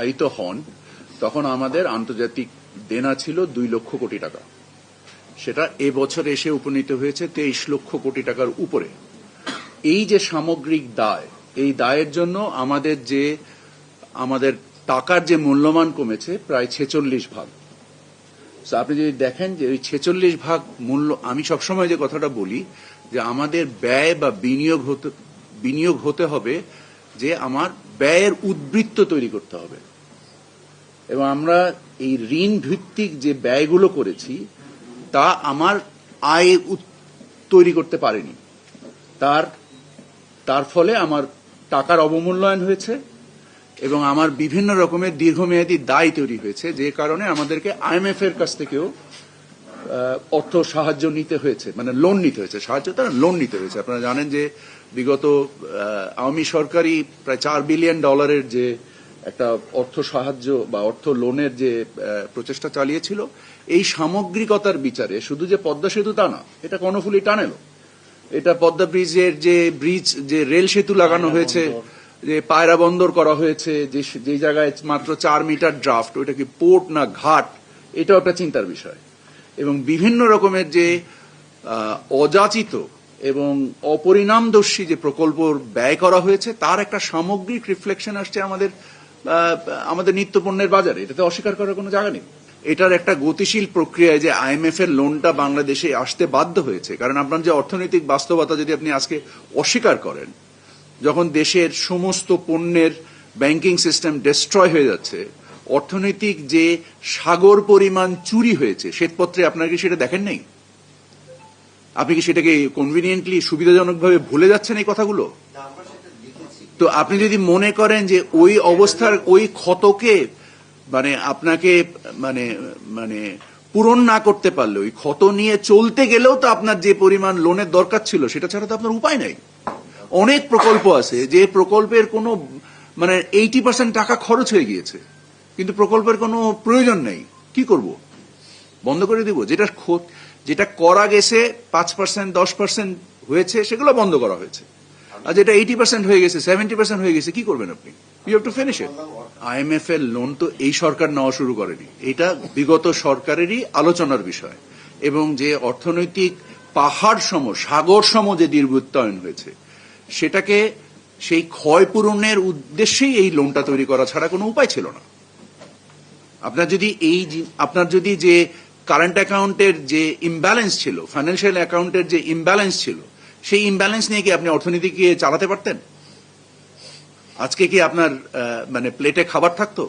আয়িত হন তখন আমাদের আন্তর্জাতিক দেনা ছিল 2 লক্ষ কোটি টাকা। সেটা এবছর এসে উপনীত হয়েছে 23 লক্ষ কোটি টাকার উপরে। এই যে সামগ্রিক দায়, এই দায়ের জন্য আমাদের টাকার যে মূল্যমান কমেছে প্রায় 46 ভাগ। আপনি যদি দেখেন যে ওই 46 ভাগ মূল্য, আমি সবসময় যে কথাটা বলি যে আমাদের ব্যয় বা বিনিয়োগ হতে হবে যে আমার ব্যয়ের উদ্বৃত্ত তৈরি করতে হবে, এবং আমরা এই ঋণ ভিত্তিক যে ব্যয়গুলো করেছি তা আমার আয় তৈরি করতে পারেনি। তার ফলে আমার টাকার অবমূল্যায়ন হয়েছে এবং আমার বিভিন্ন রকমের দীর্ঘমেয়াদী দায় তৈরি হয়েছে, যে কারণে আমাদেরকে IMF এর কাছ থেকেও অর্থ সাহায্য নিতে হয়েছে, মানে লোন নিতে হয়েছে, সাহায্য তারা লোন নিতে হয়েছে। আপনারা জানেন যে বিগত আওয়ামী সরকারই প্রায় $4 বিলিয়ন যে একটা অর্থ সাহায্য বা অর্থ লোনের যে প্রচেষ্টা চালিয়েছিল, এই সামগ্রিকতার বিচারে শুধু যে পদ্মা সেতু তা না, এটা কর্ণফুলী টানেলও, এটা পদ্মা ব্রিজের যে রেল সেতু লাগানো হয়েছে, যে পায়রা বন্দর করা হয়েছে, যে জায়গায় মাত্র 4 মিটার ড্রাফট, ওইটা কি পোর্ট না ঘাট, এটাও একটা চিন্তার বিষয়। এবং বিভিন্ন রকমের যে অযাচিত এবং অপরিণামদর্শী যে প্রকল্প ব্যয় করা হয়েছে তার একটা সামগ্রিক রিফ্লেকশন আসছে আমাদের নিত্যপণ্যের বাজারে। এটাতে অস্বীকার করার কোনো জায়গা নেই। এটার একটা গতিশীল প্রক্রিয়ায় যে IMF এর লোনটা বাংলাদেশে আসতে বাধ্য হয়েছে, কারণ আপনার যে অর্থনৈতিক বাস্তবতা যদি আপনি আজকে অস্বীকার করেন, যখন দেশের সমস্ত পণ্যের ব্যাংকিং সিস্টেম ডিস্ট্রয় হয়ে যাচ্ছে, অর্থনৈতিক যে সাগর পরিমাণ চুরি হয়েছে শ্বেতপত্রে, আপনারা কি সেটা দেখেন নাই? আপনি কি সেটাকে কনভিনিয়েন্টলি সুবিধাজনকভাবে ভুলে যাচ্ছেন এই কথাগুলো? তো আপনি যদি মনে করেন যে ওই অবস্থার ওই ক্ষতকে আপনাকে পূরণ না করতে পারলে, ওই ক্ষত নিয়ে চলতে গেলেও তো আপনার যে পরিমাণ লোনের দরকার ছিল সেটা ছাড়া তো আপনার উপায় নাই। অনেক প্রকল্প আছে যে প্রকল্পের কোনো 80% টাকা খরচ হয়ে গিয়েছে, কিন্তু প্রকল্পের কোনো প্রয়োজন নেই। কি করব? বন্ধ করে দিব? যেটা করা গেছে 5% 10% হয়েছে, সেগুলো বন্ধ করা হয়েছে। আর যেটা 80% হয়ে গেছে, 70% হয়ে গেছে, কি করবেন আপনি? You have to finish it. IMF এর লোন তো এই সরকার নেওয়া শুরু করেনি, এটা বিগত সরকারেরই আলোচনার বিষয়। এবং যে অর্থনৈতিক পাহাড় সম, সাগর সম যে দীর্ঘায়িত হয়েছে, সেটাকে সেই ক্ষয় পূরণের উদ্দেশ্যেই এই লোনটা তৈরি করা ছাড়া কোনো উপায় ছিল না। আপনার যদি যে কারেন্ট অ্যাকাউন্টের যে ইমব্যালেন্স ছিল, ফাইন্যান্সিয়াল অ্যাকাউন্টের যে ইমব্যালেন্স ছিল, সেই ইমব্যালেন্স নিয়ে কি আপনি অর্থনীতিকে চালাতে পারতেন? আজকে কি আপনার প্লেটে খাবার থাকতো?